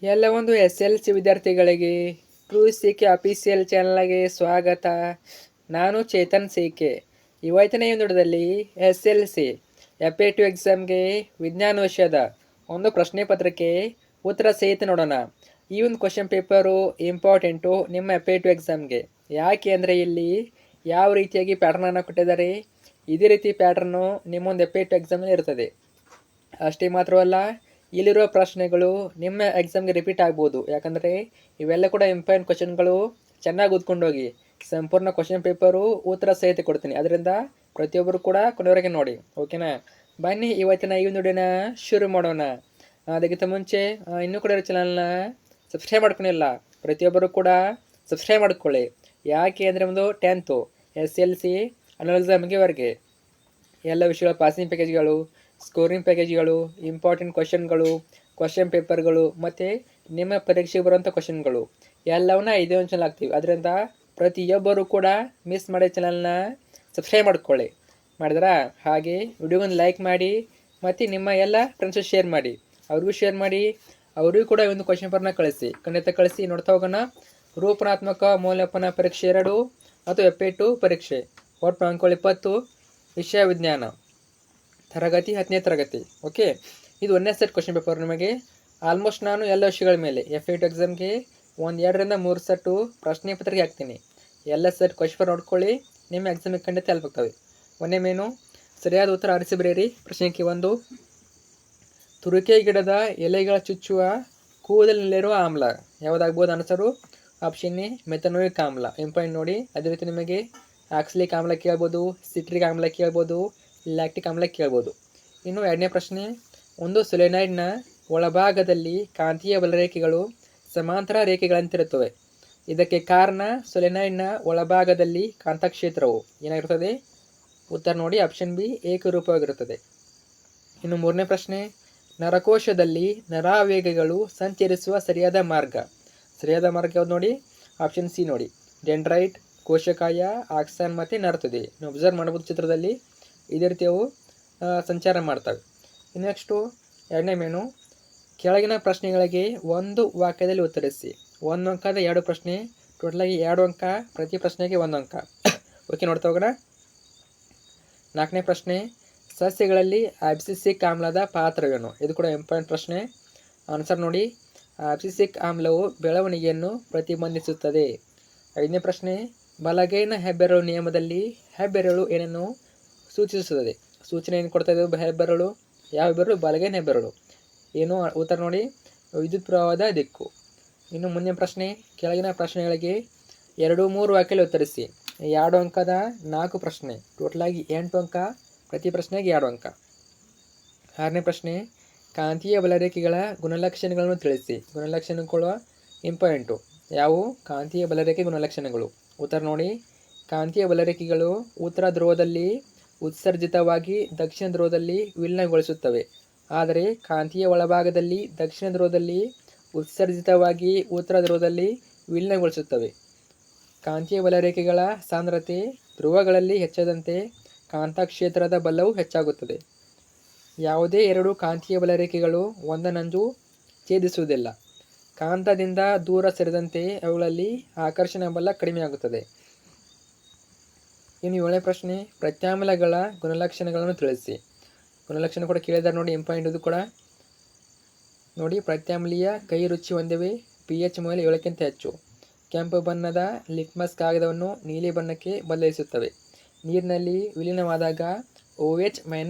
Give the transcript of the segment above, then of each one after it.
ಎಲ್ಲ ಒಂದು SLC ವಿದ್ಯಾರ್ಥಿಗಳಿಗೆ ಟ್ರೂ ಕೆ ಅಫಿಷಿಯಲ್ ಚಾನಲ್ಗೆ ಸ್ವಾಗತ. ನಾನು ಚೇತನ್ ಕೆ. ಇವತ್ತಿನ ಈ ನೋಟದಲ್ಲಿ SLC FA2 ಎಕ್ಸಾಮ್ಗೆ ವಿಜ್ಞಾನ ವಿಷಯದ ಒಂದು ಪ್ರಶ್ನೆ ಪತ್ರಿಕೆ ಉತ್ತರ ಸಹಿತ ನೋಡೋಣ. ಈ ಒಂದು ಕ್ವಶನ್ ಪೇಪರು ಇಂಪಾರ್ಟೆಂಟು ನಿಮ್ಮ FA2 ಎಕ್ಸಾಮ್ಗೆ. ಯಾಕೆ ಅಂದರೆ ಇಲ್ಲಿ ಯಾವ ರೀತಿಯಾಗಿ ಪ್ಯಾಟರ್ನನ್ನು ಕೊಟ್ಟಿದ್ದಾರೆ, ಇದೇ ರೀತಿ ಪ್ಯಾಟರ್ನು ನಿಮ್ಮೊಂದು FA2 ಎಕ್ಸಾಮಲ್ಲಿ ಇರ್ತದೆ. ಅಷ್ಟೇ ಮಾತ್ರವಲ್ಲ, ಇಲ್ಲಿರುವ ಪ್ರಶ್ನೆಗಳು ನಿಮ್ಮ ಎಕ್ಸಾಮ್ಗೆ ರಿಪೀಟ್ ಆಗ್ಬೋದು. ಯಾಕಂದರೆ ಇವೆಲ್ಲ ಕೂಡ ಇಂಪಾರ್ಟೆಂಟ್ ಕ್ವಶನ್ಗಳು. ಚೆನ್ನಾಗಿ ಓದ್ಕೊಂಡೋಗಿ. ಸಂಪೂರ್ಣ ಕ್ವಶನ್ ಪೇಪರು ಉತ್ತರ ಸಹಿತ ಕೊಡ್ತೀನಿ. ಅದರಿಂದ ಪ್ರತಿಯೊಬ್ಬರು ಕೂಡ ಕೊನೆವರೆಗೆ ನೋಡಿ, ಓಕೆನಾ? ಬನ್ನಿ ಇವತ್ತಿನ ಈ ವಿಡಿಯೋನ ಶುರು ಮಾಡೋಣ. ಅದಕ್ಕಿಂತ ಮುಂಚೆ ಇನ್ನೂ ಕೂಡ ಚಾನಲ್ನ ಸಬ್ಸ್ಕ್ರೈಬ್ ಮಾಡ್ಕೊಂಡಿಲ್ಲ, ಪ್ರತಿಯೊಬ್ಬರು ಕೂಡ ಸಬ್ಸ್ಕ್ರೈಬ್ ಮಾಡ್ಕೊಳ್ಳಿ. ಯಾಕೆ ಅಂದರೆ ಒಂದು 10th SLC ಅನ್ನೋ ಎಕ್ಸಾಮ್ಗೆವರೆಗೆ ಎಲ್ಲ ವಿಷಯಗಳ ಪಾಸಿಂಗ್ ಪ್ಯಾಕೇಜ್ಗಳು, ಸ್ಕೋರಿಂಗ್ ಪ್ಯಾಕೇಜ್ಗಳು, ಇಂಪಾರ್ಟೆಂಟ್ ಕ್ವಶನ್ಗಳು, ಕ್ವಶನ್ ಪೇಪರ್ಗಳು ಮತ್ತು ನಿಮ್ಮ ಪರೀಕ್ಷೆಗೆ ಬರುವಂಥ ಕ್ವಶನ್ಗಳು ಎಲ್ಲವನ್ನ ಇದೇ ಒಂದು ಚಾನಲ್ ಹಾಕ್ತೀವಿ. ಅದರಿಂದ ಪ್ರತಿಯೊಬ್ಬರು ಕೂಡ ಮಿಸ್ ಮಾಡೋ ಚಾನಲ್ನ ಸಬ್ಸ್ಕ್ರೈಬ್ ಮಾಡ್ಕೊಳ್ಳಿ. ಮಾಡಿದ್ರಾ? ಹಾಗೆ ವಿಡಿಯೋಗೊಂದು ಲೈಕ್ ಮಾಡಿ ಮತ್ತು ನಿಮ್ಮ ಎಲ್ಲ ಫ್ರೆಂಡ್ಸು ಶೇರ್ ಮಾಡಿ, ಅವ್ರಿಗೂ ಶೇರ್ ಮಾಡಿ. ಅವರಿಗೂ ಕೂಡ ಒಂದು ಕ್ವಶನ್ ಪೇಪರ್ನ ಕಳಿಸಿ, ಖಂಡಿತ ಕಳಿಸಿ. ನೋಡ್ತಾ ಹೋಗೋಣ. ರೂಪನಾತ್ಮಕ ಮೌಲ್ಯಮಾಪನ ಪರೀಕ್ಷೆ 2 ಅಥವಾ FA2 ಪರೀಕ್ಷೆ. ಒಟ್ಟು ಅಂಕಗಳು 20. ವಿಷಯ ವಿಜ್ಞಾನ, ತರಗತಿ 10ನೇ ತರಗತಿ. ಓಕೆ, ಇದು 1ನೇ ಸೆಟ್ ಕ್ವಶನ್ ಪೇಪರ್. ನಿಮಗೆ ಆಲ್ಮೋಸ್ಟ್ ನಾನು ಎಲ್ಲ ವಿಷಯಗಳ ಮೇಲೆ FA2 ಎಕ್ಸಾಮ್ಗೆ 2 ರಿಂದ 3 ಸೆಟ್ಟು ಪ್ರಶ್ನೆ ಪತ್ರಿಕೆ ಹಾಕ್ತೀನಿ. ಎಲ್ಲ ಸೆಟ್ ಕ್ವಶನ್ ಪೇಪರ್ ನೋಡ್ಕೊಳ್ಳಿ, ನಿಮ್ಮ ಎಕ್ಸಾಮಿಗೆ ಖಂಡಿತ ಹೆಲ್ಪ್ ಆಗ್ತವೆ. ಒಂದೇ ಮೇನು ಸರಿಯಾದ ಉತ್ತರ ಆರಿಸಿ ಬರೆಯಿರಿ. ಪ್ರಶ್ನೆಗೆ 1, ತುರಿಕೆ ಗಿಡದ ಎಲೆಗಳ ಚುಚ್ಚುವ ಕೂದಲಿನಲ್ಲಿರುವ ಆಮ್ಲ ಯಾವುದಾಗ್ಬೋದು? ಆನ್ಸರು ಆಪ್ಷನ್ ಎ ಮೆಥನೋಯಿಕ್ ಆಮ್ಲ. ಇಂಪಾರ್ಟೆಂಟ್ ನೋಡಿ. ಅದೇ ರೀತಿ ನಿಮಗೆ ಆಕ್ಸಿಲಿಕ್ ಆಮ್ಲ ಕೇಳ್ಬೋದು, ಸಿಟ್ರಿಕ್ ಆಮ್ಲ ಕೇಳ್ಬೋದು, ಲ್ಯಾಕ್ಟಿಕ್ ಆಮ್ಲ ಕೇಳ್ಬೋದು. ಇನ್ನು 2ನೇ ಪ್ರಶ್ನೆ, ಒಂದು ಸೊಲೆನಾಯ್ಡ್ನ ಒಳಭಾಗದಲ್ಲಿ ಕಾಂತೀಯ ಬಲರೇಖೆಗಳು ಸಮಾಂತರ ರೇಖೆಗಳಂತಿರುತ್ತವೆ. ಇದಕ್ಕೆ ಕಾರಣ ಸೊಲೆನಾಯ್ಡ್ನ ಒಳಭಾಗದಲ್ಲಿ ಕಾಂತಕ್ಷೇತ್ರವು ಏನಾಗಿರುತ್ತದೆ? ಉತ್ತರ ನೋಡಿ ಆಪ್ಷನ್ ಬಿ ಏಕರೂಪವಾಗಿರುತ್ತದೆ. ಇನ್ನು 3ನೇ ಪ್ರಶ್ನೆ, ನರಕೋಶದಲ್ಲಿ ನರಾವೇಗಗಳು ಸಂಚರಿಸುವ ಸರಿಯಾದ ಮಾರ್ಗ. ಸರಿಯಾದ ಮಾರ್ಗ ಯಾವುದು ನೋಡಿ? ಆಪ್ಷನ್ ಸಿ ನೋಡಿ, ಡೆಂಡ್ರೈಟ್, ಕೋಶಕಾಯ, ಆಕ್ಸಾನ್ ಮತ್ತು ನರ್ತದೆ. ನೀವು ಅಬ್ಸರ್ವ್ ಮಾಡ್ಬೋದು ಚಿತ್ರದಲ್ಲಿ, ಇದೇ ರೀತಿ ಅವು ಸಂಚಾರ ಮಾಡ್ತವೆ. ಇನ್ನು ನೆಕ್ಸ್ಟು 2ನೇ ಮೇನು, ಕೆಳಗಿನ ಪ್ರಶ್ನೆಗಳಿಗೆ ಒಂದು ವಾಕ್ಯದಲ್ಲಿ ಉತ್ತರಿಸಿ. 1 ಅಂಕದ 2 ಪ್ರಶ್ನೆ, ಟೋಟಲಾಗಿ 2 ಅಂಕ, ಪ್ರತಿ ಪ್ರಶ್ನೆಗೆ 1 ಅಂಕ. ಓಕೆ, ನೋಡ್ತಾ ಹೋಗೋಣ. 4ನೇ ಪ್ರಶ್ನೆ, ಸಸ್ಯಗಳಲ್ಲಿ ಅಬ್ಸಿಸಿಕ್ ಆಮ್ಲದ ಪಾತ್ರವೇನು? ಇದು ಕೂಡ ಇಂಪಾರ್ಟೆಂಟ್ ಪ್ರಶ್ನೆ. ಆನ್ಸರ್ ನೋಡಿ, ಅಬ್ಸಿಸಿಕ್ ಆಮ್ಲವು ಬೆಳವಣಿಗೆಯನ್ನು ಪ್ರತಿಬಂಧಿಸುತ್ತದೆ. 5ನೇ ಪ್ರಶ್ನೆ, ಬಲಗೈನ ಹೆಬ್ಬೆರಳು ನಿಯಮದಲ್ಲಿ ಹೆಬ್ಬೆರಳು ಏನನ್ನು ಸೂಚಿಸುತ್ತದೆ? ಸೂಚನೆ ಏನು ಕೊಡ್ತಾ ಇದೆ ಹೆಬ್ಬೆರಳು? ಯಾವ ಹೆಬ್ಬೆರಳು? ಬಲಗೈನ ಹೆಬ್ಬೆರಳು. ಏನು? ಉತ್ತರ ನೋಡಿ, ವಿದ್ಯುತ್ ಪ್ರವಾಹದ ದಿಕ್ಕು. ಇನ್ನು ಮುಂದಿನ ಪ್ರಶ್ನೆ, ಕೆಳಗಿನ ಪ್ರಶ್ನೆಗಳಿಗೆ 2-3 ವಾಕ್ಯದಲ್ಲಿ ಉತ್ತರಿಸಿ. 2 ಅಂಕದ 4 ಪ್ರಶ್ನೆ, ಟೋಟಲಾಗಿ 8 ಅಂಕ, ಪ್ರತಿ ಪ್ರಶ್ನೆಗೆ 2 ಅಂಕ. 6ನೇ ಪ್ರಶ್ನೆ, ಕಾಂತೀಯ ಬಲರೇಖೆಗಳ ಗುಣಲಕ್ಷಣಗಳನ್ನು ತಿಳಿಸಿ. ಗುಣಲಕ್ಷಣಗಳು ಇಂಪಾರ್ಟೆಂಟು. ಯಾವುವು? ಕಾಂತೀಯ ಬಲರೇಖೆ ಗುಣಲಕ್ಷಣಗಳು. ಉತ್ತರ ನೋಡಿ, ಕಾಂತೀಯ ಬಲರೇಖೆಗಳು ಉತ್ತರ ಧ್ರುವದಲ್ಲಿ ಉತ್ಸರ್ಜಿತವಾಗಿ ದಕ್ಷಿಣ ಧ್ರುವದಲ್ಲಿ ವಿಲೀನಗೊಳಿಸುತ್ತವೆ. ಆದರೆ ಕಾಂತೀಯ ಒಳಭಾಗದಲ್ಲಿ ದಕ್ಷಿಣ ಧ್ರುವದಲ್ಲಿ ಉತ್ಸರ್ಜಿತವಾಗಿ ಉತ್ತರ ಧ್ರುವದಲ್ಲಿ ವಿಲೀನಗೊಳಿಸುತ್ತವೆ. ಕಾಂತೀಯ ಬಲರೇಖೆಗಳ ಸಾಂದ್ರತೆ ಧ್ರುವಗಳಲ್ಲಿ ಹೆಚ್ಚಾದಂತೆ ಕಾಂತಕ್ಷೇತ್ರದ ಬಲವು ಹೆಚ್ಚಾಗುತ್ತದೆ. ಯಾವುದೇ 2 ಕಾಂತೀಯ ಬಲರೇಖೆಗಳು ಒಂದನ್ನೊಂದು ಛೇದಿಸುವುದಿಲ್ಲ. ಕಾಂತದಿಂದ ದೂರ ಸರಿದಂತೆ ಅವುಗಳಲ್ಲಿ ಆಕರ್ಷಣ ಬಲ ಕಡಿಮೆಯಾಗುತ್ತದೆ. ಇನ್ನು 7ನೇ ಪ್ರಶ್ನೆ, ಪ್ರತ್ಯಾಮ್ಲಗಳ ಗುಣಲಕ್ಷಣಗಳನ್ನು ತಿಳಿಸಿ. ಗುಣಲಕ್ಷಣ ಕೂಡ ಕೇಳಿದ್ದಾರೆ ನೋಡಿ, ಇಂಪಾರ್ಟೆಂಟ್ ಇದು ಕೂಡ ನೋಡಿ. ಪ್ರತ್ಯಾಮ್ಲೀಯ ಕೈ ರುಚಿ ಹೊಂದಿವೆ, pH ಮೌಲ್ಯ 7ಕ್ಕಿಂತ ಹೆಚ್ಚು. ಕೆಂಪು ಬಣ್ಣದ ಲಿಟ್ಮಸ್ ಕಾಗದವನ್ನು ನೀಲಿ ಬಣ್ಣಕ್ಕೆ ಬದಲಾಯಿಸುತ್ತವೆ. ನೀರಿನಲ್ಲಿ ವಿಲೀನವಾದಾಗ OH-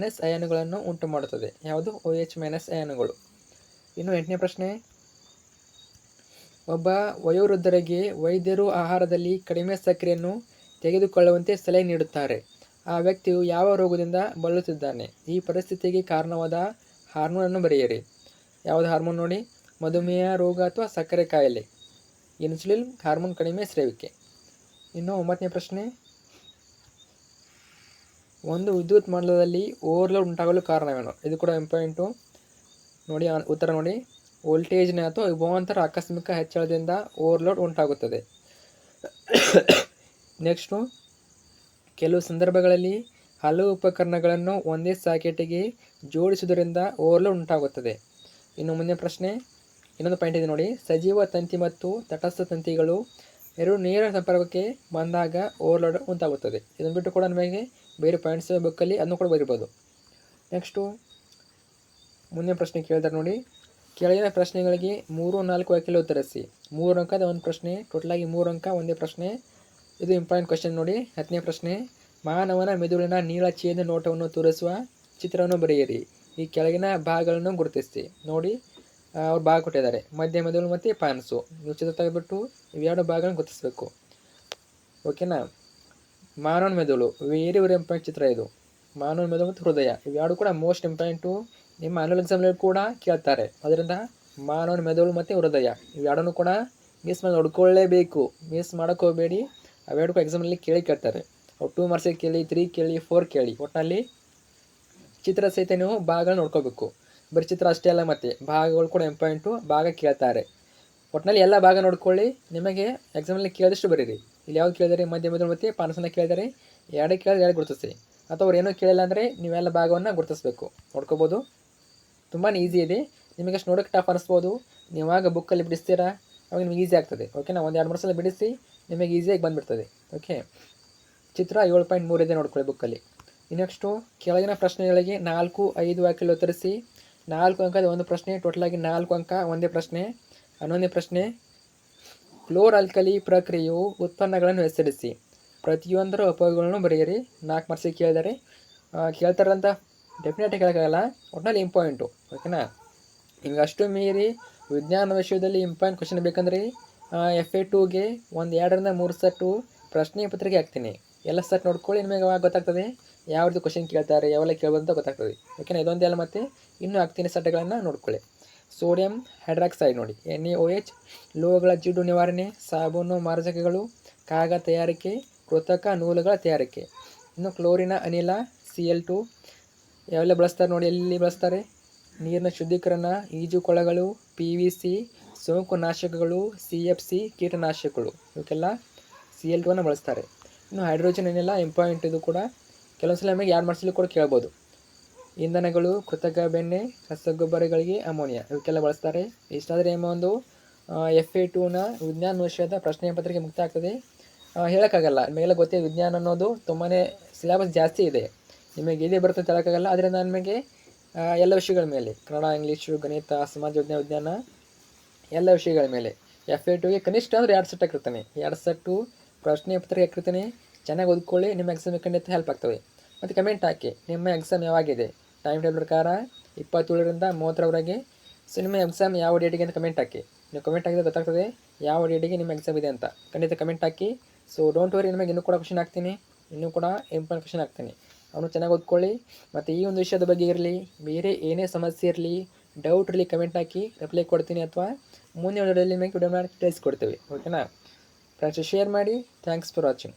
ಅಯಾನುಗಳನ್ನು ಉಂಟು ಮಾಡುತ್ತದೆ. ಯಾವುದು? OH- ಅಯಾನುಗಳು. ಇನ್ನು 8ನೇ ಪ್ರಶ್ನೆ, ಒಬ್ಬ ವಯೋವೃದ್ಧರಿಗೆ ವೈದ್ಯರು ಆಹಾರದಲ್ಲಿ ಕಡಿಮೆ ಸಕ್ಕರೆಯನ್ನು ತೆಗೆದುಕೊಳ್ಳುವಂತೆ ಸಲಹೆ ನೀಡುತ್ತಾರೆ. ಆ ವ್ಯಕ್ತಿಯು ಯಾವ ರೋಗದಿಂದ ಬಳಲುತ್ತಿದ್ದಾನೆ? ಈ ಪರಿಸ್ಥಿತಿಗೆ ಕಾರಣವಾದ ಹಾರ್ಮೋನನ್ನು ಬರೆಯಿರಿ. ಯಾವುದು ಹಾರ್ಮೋನ್ ನೋಡಿ? ಮಧುಮೇಹ ರೋಗ ಅಥವಾ ಸಕ್ಕರೆ ಕಾಯಿಲೆ. ಇನ್ಸುಲಿನ್ ಹಾರ್ಮೋನ್ ಕಡಿಮೆ ಸ್ರವಿಕೆ. ಇನ್ನು 9ನೇ ಪ್ರಶ್ನೆ, ಒಂದು ವಿದ್ಯುತ್ ಮಂಡಲದಲ್ಲಿ ಓವರ್ಲೋಡ್ ಉಂಟಾಗಲು ಕಾರಣವೇನು? ಇದು ಕೂಡ ಇಂಪಾರ್ಟೆಂಟು ನೋಡಿ. ಉತ್ತರ ನೋಡಿ, ವೋಲ್ಟೇಜ್ನ ಅಥವಾ ವಿಭವಾಂತರ ಆಕಸ್ಮಿಕ ಹೆಚ್ಚಳದಿಂದ ಓವರ್ಲೋಡ್ ಉಂಟಾಗುತ್ತದೆ. ನೆಕ್ಸ್ಟು, ಕೆಲವು ಸಂದರ್ಭಗಳಲ್ಲಿ ಹಲವು ಉಪಕರಣಗಳನ್ನು ಒಂದೇ ಸಾಕೆಟಿಗೆ ಜೋಡಿಸುವುದರಿಂದ ಓವರ್ಲೋಡ್ ಉಂಟಾಗುತ್ತದೆ. ಇನ್ನು ಮುಂದಿನ ಪ್ರಶ್ನೆ, ಇನ್ನೊಂದು ಪಾಯಿಂಟ್ ಇದೆ ನೋಡಿ, ಸಜೀವ ತಂತಿ ಮತ್ತು ತಟಸ್ಥ ತಂತಿಗಳು ಎರಡು ನೇರ ಸಂಪರ್ಕಕ್ಕೆ ಬಂದಾಗ ಓವರ್ಲೋಡ್ ಉಂಟಾಗುತ್ತದೆ. ಇದನ್ನು ಬಿಟ್ಟು ಕೂಡ ನಮಗೆ ಬೇರೆ ಪಾಯಿಂಟ್ಸ್ ಬುಕ್ಕಲ್ಲಿ ಅದನ್ನು ಕೂಡ ಬರಿಬೋದು. ನೆಕ್ಸ್ಟು ಮುಂದಿನ ಪ್ರಶ್ನೆ ಕೇಳಿದಾರೆ ನೋಡಿ, ಕೆಳಗಿನ ಪ್ರಶ್ನೆಗಳಿಗೆ 3-4 ವಾಕ್ಯದಲ್ಲಿ ಉತ್ತರಿಸಿ. 3 ಅಂಕದ ಒಂದು ಪ್ರಶ್ನೆ, ಟೋಟಲಾಗಿ 3 ಅಂಕ ಒಂದೇ ಪ್ರಶ್ನೆ. ಇದು ಇಂಪಾರ್ಟೆಂಟ್ ಕ್ವಶನ್ ನೋಡಿ. 10ನೇ ಪ್ರಶ್ನೆ, ಮಾನವನ ಮೆದುಳಿನ ನೀಳಛೇದ ನೋಟವನ್ನು ತೋರಿಸುವ ಚಿತ್ರವನ್ನು ಬರೆಯಿರಿ. ಈ ಕೆಳಗಿನ ಭಾಗಗಳನ್ನು ಗುರುತಿಸಿ. ನೋಡಿ ಅವ್ರು ಭಾಗ ಕೊಟ್ಟಿದ್ದಾರೆ, ಮಧ್ಯ ಮೆದುಳು ಮತ್ತು ಪಾನ್ಸು. ನೀವು ಚಿತ್ರ ತೆಗೆದುಬಿಟ್ಟು ಇವೆರಡು ಭಾಗಗಳನ್ನು ಗುರುತಿಸಬೇಕು. ಓಕೆನಾ. ಮಾನವನ ಮೆದುಳು ವೆರಿ ಇಂಪಾರ್ಟೆಂಟ್ ಚಿತ್ರ ಇದು. ಮಾನವನ ಮೆದುಳು ಮತ್ತು ಹೃದಯ ಇವೆರಡು ಕೂಡ ಮೋಸ್ಟ್ ಇಂಪಾರ್ಟೆಂಟು. ನಿಮ್ಮ ಆನ್ಯುವಲ್ ಎಕ್ಸಾಮ್ನಲ್ಲಿ ಕೂಡ ಕೇಳ್ತಾರೆ. ಅದರಿಂದ ಮಾನವನ ಮೆದುಳು ಮತ್ತು ಹೃದಯ ಇವೆರಡನ್ನೂ ಕೂಡ ಮಿಸ್ ಮಾಡಿ ನೋಡ್ಕೊಳ್ಳೇಬೇಕು. ಮಿಸ್ ಮಾಡೋಕ್ಕೆ ಹೋಗಬೇಡಿ. ಅವೆರಡು ಕೂಡ ಎಕ್ಸಾಮಲ್ಲಿ ಕೇಳ್ತಾರೆ. ಅವು 2 ಮಾರ್ಕ್ಸಿಗೆ ಕೇಳಿ, 3 ಕೇಳಿ, 4 ಕೇಳಿ. ಒಟ್ಟಿನಲ್ಲಿ ಚಿತ್ರ ಸಹಿತ ನೀವು ಭಾಗಗಳು ನೋಡ್ಕೋಬೇಕು. ಬರೀ ಚಿತ್ರ ಅಷ್ಟೇ ಅಲ್ಲ, ಮತ್ತು ಭಾಗಗಳು ಕೂಡ ಇಂಪಾರ್ಟೆಂಟು. ಭಾಗ ಕೇಳ್ತಾರೆ. ಒಟ್ಟಿನಲ್ಲಿ ಎಲ್ಲ ಭಾಗ ನೋಡ್ಕೊಳ್ಳಿ. ನಿಮಗೆ ಎಕ್ಸಾಮಲ್ಲಿ ಕೇಳಿದಷ್ಟು ಬರೀರಿ. ಇಲ್ಲಿ ಯಾವ್ದು ಕೇಳಿದರೆ ಮಧ್ಯ ಮೆದುಳು ಮತ್ತು ಪಾನಸನ ಕೇಳಿದರೆ ಎರಡೇ ಕೇಳಿದ್ರೆ ಎರಡು ಗುರುತಿಸಿ. ಅಥವಾ ಅವ್ರು ಏನೂ ಕೇಳಿಲ್ಲ ಅಂದರೆ ನೀವೆಲ್ಲ ಭಾಗವನ್ನು ಗುರುತಿಸಬೇಕು. ನೋಡ್ಕೋಬೋದು. ತುಂಬಾ ಈಸಿ ಇದೆ. ನಿಮಗೆ ಅಷ್ಟು ನೋಡೋಕ್ಕೆ ಟಫ್ ಅನಿಸ್ಬೋದು. ನೀವಾಗ ಬುಕ್ಕಲ್ಲಿ ಬಿಡಿಸ್ತೀರಾ ಅವಾಗ ನಿಮಗೆ ಈಸಿ ಆಗ್ತದೆ. ಓಕೆನಾ. 1-2 ಸಲ ಬಿಡಿಸಿ ನಿಮಗೆ ಈಸಿಯಾಗಿ ಬಂದುಬಿಡ್ತದೆ. ಓಕೆ. ಚಿತ್ರ 7.3 ಇದೆ ನೋಡ್ಕೊಳ್ಳಿ ಬುಕ್ಕಲ್ಲಿ. ನೆಕ್ಸ್ಟು ಕೆಳಗಿನ ಪ್ರಶ್ನೆಗಳಿಗೆ 4-5 ವಾಕ್ಯದಲ್ಲಿ ಉತ್ತರಿಸಿ. 4 ಅಂಕದ ಒಂದು ಪ್ರಶ್ನೆ, ಟೋಟಲಾಗಿ 4 ಅಂಕ ಒಂದೇ ಪ್ರಶ್ನೆ. 11ನೇ ಪ್ರಶ್ನೆ, ಕ್ಲೋರ್ ಆಲ್ಕಲಿ ಪ್ರಕ್ರಿಯೆಯು ಉತ್ಪನ್ನಗಳನ್ನು ಹೆಸರಿಸಿ. ಪ್ರತಿಯೊಂದರ ಉಪಯೋಗಗಳನ್ನು ಬರೆಯಿರಿ. 4 ಮಾರ್ಕ್ಸಿಗೆ ಕೇಳ್ತಾರಂತ ಡೆಫಿನೆಟಾಗಿ ಕೇಳೋಕ್ಕಾಗಲ್ಲ. ಒಟ್ಟಿನಲ್ಲಿ ಇಂಪಾರ್ಟೆಂಟು. ಓಕೆನಾ. ನಿಮ್ಗೆ ಅಷ್ಟು ಮೀರಿ ವಿಜ್ಞಾನ ವಿಷಯದಲ್ಲಿ ಇಂಪಾರ್ಟೆಂಟ್ ಕ್ವಶನ್ ಬೇಕಂದ್ರೆ FA2ಗೆ 2-3 ಸೆಟ್ಟು ಪ್ರಶ್ನೆ ಪತ್ರಿಕೆ ಹಾಕ್ತೀನಿ. ಎಲ್ಲ ಸೆಟ್ ನೋಡ್ಕೊಳ್ಳಿ. ನಿಮಗೆ ಅವಾಗ ಗೊತ್ತಾಗ್ತದೆ ಯಾವ ರೀತಿ ಕ್ವಶನ್ ಕೇಳ್ತಾರೆ, ಯಾವೆಲ್ಲ ಕೇಳ್ಬೋದು ಅಂತ ಗೊತ್ತಾಗ್ತದೆ. ಓಕೆನಾ. ಇದೊಂದೇ ಅಲ್ಲ, ಮತ್ತು ಇನ್ನೂ ಹಾಕ್ತೀನಿ ಸೆಟ್ಗಳನ್ನು ನೋಡ್ಕೊಳ್ಳಿ. ಸೋಡಿಯಂ ಹೈಡ್ರಾಕ್ಸೈಡ್ ನೋಡಿ, NaOH, ಲೋಹಗಳ ಜಿಡ್ಡು ನಿವಾರಣೆ, ಸಾಬೂನು ಮಾರ್ಜಕಗಳು, ಕಾಗದ ತಯಾರಿಕೆ, ಕೃತಕ ನೂಲುಗಳ ತಯಾರಿಕೆ. ಇನ್ನು ಕ್ಲೋರಿನ ಅನಿಲ Cl2 ಯಾವೆಲ್ಲ ಬಳಸ್ತಾರೆ ನೋಡಿ, ಎಲ್ಲಿ ಬಳಸ್ತಾರೆ? ನೀರಿನ ಶುದ್ಧೀಕರಣ, ಈಜುಕೊಳಗಳು, PVC, ಸೋಂಕು ನಾಶಕಗಳು, CFC, ಕೀಟನಾಶಕಗಳು. ಇವಕ್ಕೆಲ್ಲ Cl2 ಬಳಸ್ತಾರೆ. ಇನ್ನು ಹೈಡ್ರೋಜನ್ ಅನಿಲ ಇಂಪಾರ್ಟೆಂಟ್. ಇದು ಕೂಡ ಕೆಲವೊಂದು ಸಲ ನಮಗೆ 2 ಮಾರ್ಕ್ಸಲ್ಲಿ ಕೂಡ ಕೇಳ್ಬೋದು. ಇಂಧನಗಳು, ಕೃತಕ ಬೆಣ್ಣೆ, ರಸಗೊಬ್ಬರಗಳಿಗೆ ಅಮೋನಿಯಾ ಇವಕ್ಕೆಲ್ಲ ಬಳಸ್ತಾರೆ. ಇಷ್ಟಾದರೆ ಒಂದು FA2ನ ವಿಜ್ಞಾನ ವಿಷಯದ ಪ್ರಶ್ನೆ ಪತ್ರಿಕೆ ಮುಕ್ತ ಆಗ್ತದೆ. ಹೇಳೋಕ್ಕಾಗಲ್ಲ, ನಿಮಗೆಲ್ಲ ಗೊತ್ತಿದೆ ವಿಜ್ಞಾನ ಅನ್ನೋದು ತುಂಬಾ ಸಿಲೆಬಸ್ ಜಾಸ್ತಿ ಇದೆ. ನಿಮಗೆ ಇದೇ ಬರುತ್ತೆ ಅಂತ ಹೇಳೋಕ್ಕಾಗಲ್ಲ. ಆದ್ದರಿಂದ ನಿಮಗೆ ಎಲ್ಲ ವಿಷಯಗಳ ಮೇಲೆ ಕನ್ನಡ, ಇಂಗ್ಲೀಷು, ಗಣಿತ, ಸಮಾಜ ವಿಜ್ಞಾನ ಎಲ್ಲ ವಿಷಯಗಳ ಮೇಲೆ FA2ಗೆ ಕನಿಷ್ಠ ಅಂದರೆ 2 ಸೆಟ್ ಹಾಕಿರ್ತಾನೆ. 2 ಸೆಟ್ಟು ಪ್ರಶ್ನೆ ಪತ್ರಿಕೆ ಹಾಕಿರ್ತಾನೆ. ಚೆನ್ನಾಗಿ ಓದ್ಕೊಳ್ಳಿ. ನಿಮ್ಮ ಎಕ್ಸಾಮಿಗೆ ಖಂಡಿತ ಹೆಲ್ಪ್ ಆಗ್ತವೆ. ಮತ್ತು ಕಮೆಂಟ್ ಹಾಕಿ ನಿಮ್ಮ ಎಕ್ಸಾಮ್ ಯಾವಾಗಿದೆ. ಟೈಮ್ ಟೇಬಲ್ ಪ್ರಕಾರ 27ರಿಂದ 30ರವರೆಗೆ. ಸೊ ನಿಮ್ಮ ಎಕ್ಸಾಮ್ ಯಾವ ಡೇಟಿಗೆ ಅಂತ ಕಮೆಂಟ್ ಹಾಕಿ. ನೀವು ಕಮೆಂಟ್ ಹಾಕಿದ್ರೆ ಗೊತ್ತಾಗ್ತದೆ ಯಾವ ಡೇಟಿಗೆ ನಿಮ್ಮ ಎಕ್ಸಾಮ್ ಇದೆ ಅಂತ. ಖಂಡಿತ comment hockey. So don't worry, ನಿಮಗೆ ಇನ್ನೂ ಕೂಡ ಕ್ವಶನ್ ಹಾಕ್ತೀನಿ. ಇನ್ನೂ ಕೂಡ ಇಂಪಾರ್ಟೆಂಟ್ ಕ್ವಶನ್ ಹಾಕ್ತೀನಿ. ಅವನು ಚೆನ್ನಾಗಿ ಓದ್ಕೊಳ್ಳಿ. ಮತ್ತು ಈ ಒಂದು ವಿಷಯದ ಬಗ್ಗೆ ಇರಲಿ, ಬೇರೆ ಏನೇ ಸಮಸ್ಯೆ ಇರಲಿ, ಡೌಟ್ ಇರಲಿ, ಕಮೆಂಟ್ ಹಾಕಿ ರಿಪ್ಲೈ ಕೊಡ್ತೀನಿ. ಅಥವಾ ಮುಂದಿನ ವಿಡಿಯೋದಲ್ಲಿ ನಿಮಗೆ ವಿಡಿಯೋ ಮಾಡಿ ತಿಳಿಸ್ಕೊಡ್ತೀವಿ. ಓಕೆನಾ ಫ್ರೆಂಡ್ಸ್, ಶೇರ್ ಮಾಡಿ. Thanks for watching.